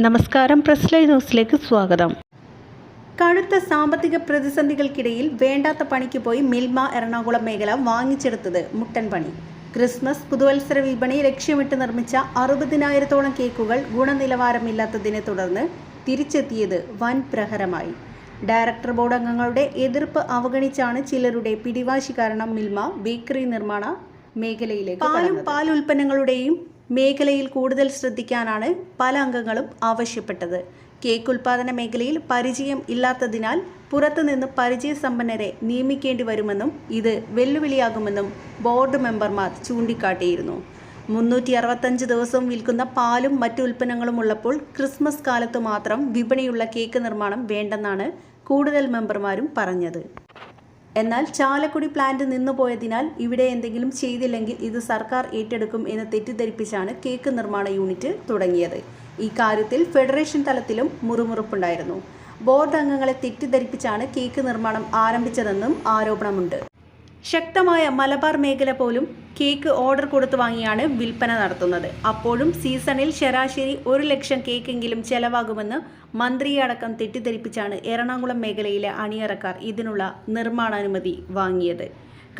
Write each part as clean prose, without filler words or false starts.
നമസ്കാരം, press live ന്യൂസിലേക്ക് സ്വാഗതം. കടുത്ത സാമ്പത്തിക പ്രതിസന്ധികൾക്കിടയിൽ വേണ്ടാത്ത പണിക്ക് പോയി മിൽമ എറണാകുളം മേഖല വാങ്ങിച്ചെടുത്തത് മുട്ടൻ പണി. ക്രിസ്മസ് പുതുവത്സര വിപണി ലക്ഷ്യമിട്ട് നിർമ്മിച്ച 60,000-ഓളം കേക്കുകൾ ഗുണനിലവാരമില്ലാത്തതിനെ തുടർന്ന് തിരിച്ചെത്തിയത് വൻ പ്രഹരമായി. ഡയറക്ടർ ബോർഡ് അംഗങ്ങളുടെ എതിർപ്പ് അവഗണിച്ചാണ് ചിലരുടെ പിടിവാശി കാരണം മിൽമ ബേക്കറി നിർമ്മാണ മേഖലയിലേക്ക് പാൽ ഉൽപ്പന്നങ്ങളുടെയും മേഖലയിൽ കൂടുതൽ ശ്രദ്ധിക്കാനാണ് പല അംഗങ്ങളും ആവശ്യപ്പെട്ടത്. കേക്ക് ഉൽപ്പാദന മേഖലയിൽ പരിചയം ഇല്ലാത്തതിനാൽ പുറത്തുനിന്ന് പരിചയസമ്പന്നരെ നിയമിക്കേണ്ടി വരുമെന്നും ഇത് വെല്ലുവിളിയാകുമെന്നും ബോർഡ് മെമ്പർമാർ ചൂണ്ടിക്കാട്ടിയിരുന്നു. 365 ദിവസവും വിൽക്കുന്ന പാലും മറ്റു ഉൽപ്പന്നങ്ങളും ഉള്ളപ്പോൾ ക്രിസ്മസ് കാലത്ത് മാത്രം വിപണിയുള്ള കേക്ക് നിർമ്മാണം വേണ്ടെന്നാണ് കൂടുതൽ മെമ്പർമാരും പറഞ്ഞത്. എന്നാൽ ചാലക്കുടി പ്ലാന്റ് നിന്നുപോയതിനാൽ ഇവിടെ എന്തെങ്കിലും ചെയ്തില്ലെങ്കിൽ ഇത് സർക്കാർ ഏറ്റെടുക്കും എന്ന് തെറ്റിദ്ധരിപ്പിച്ചാണ് കേക്ക് നിർമ്മാണ യൂണിറ്റ് തുടങ്ങിയത്. ഈ കാര്യത്തിൽ ഫെഡറേഷൻ തലത്തിലും മുറുമുറുപ്പുണ്ടായിരുന്നു. ബോർഡ് അംഗങ്ങളെ തെറ്റിദ്ധരിപ്പിച്ചാണ് കേക്ക് നിർമ്മാണം ആരംഭിച്ചതെന്നും ആരോപണമുണ്ട്. ശക്തമായ മലബാർ മേഖല പോലും കേക്ക് ഓർഡർ കൊടുത്തു വാങ്ങിയാണ് വിൽപ്പന നടത്തുന്നത്. അപ്പോഴും സീസണിൽ ശരാശരി 1 ലക്ഷം കേക്കെങ്കിലും ചെലവാകുമെന്ന് മന്ത്രിയടക്കം തെറ്റിദ്ധരിപ്പിച്ചാണ് എറണാകുളം മേഖലയിലെ അണിയറക്കാർ ഇതിനുള്ള നിർമ്മാണാനുമതി വാങ്ങിയത്.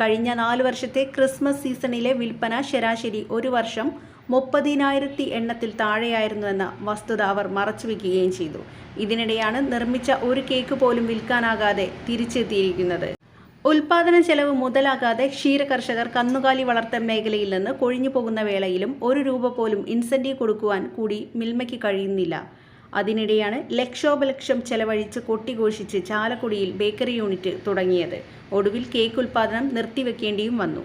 കഴിഞ്ഞ 4 വർഷത്തെ ക്രിസ്മസ് സീസണിലെ വിൽപ്പന ശരാശരി ഒരു വർഷം 30,000 എണ്ണത്തിൽ താഴെയായിരുന്നുവെന്ന വസ്തുത അവർ മറച്ചുവെക്കുകയും ചെയ്തു. ഇതിനിടെയാണ് നിർമ്മിച്ച ഒരു കേക്ക് പോലും വിൽക്കാനാകാതെ തിരിച്ചെത്തിയിരിക്കുന്നത്. ഉൽപാദന ചെലവ് മുതലാകാതെ ക്ഷീരകർഷകർ കന്നുകാലി വളർത്തൽ മേഖലയിൽ നിന്ന് കൊഴിഞ്ഞു പോകുന്ന വേളയിലും 1 രൂപ പോലും ഇൻസെന്റീവ് കൊടുക്കുവാൻ കൂടി മിൽമയ്ക്ക് കഴിയുന്നില്ല. അതിനിടെയാണ് ലക്ഷോപലക്ഷം ചെലവഴിച്ച് കൊട്ടിഘോഷിച്ച് ചാലക്കുടിയിൽ ബേക്കറി യൂണിറ്റ് തുടങ്ങിയത്. ഒടുവിൽ കേക്ക് ഉൽപാദനം നിർത്തിവെക്കേണ്ടിയും വന്നു.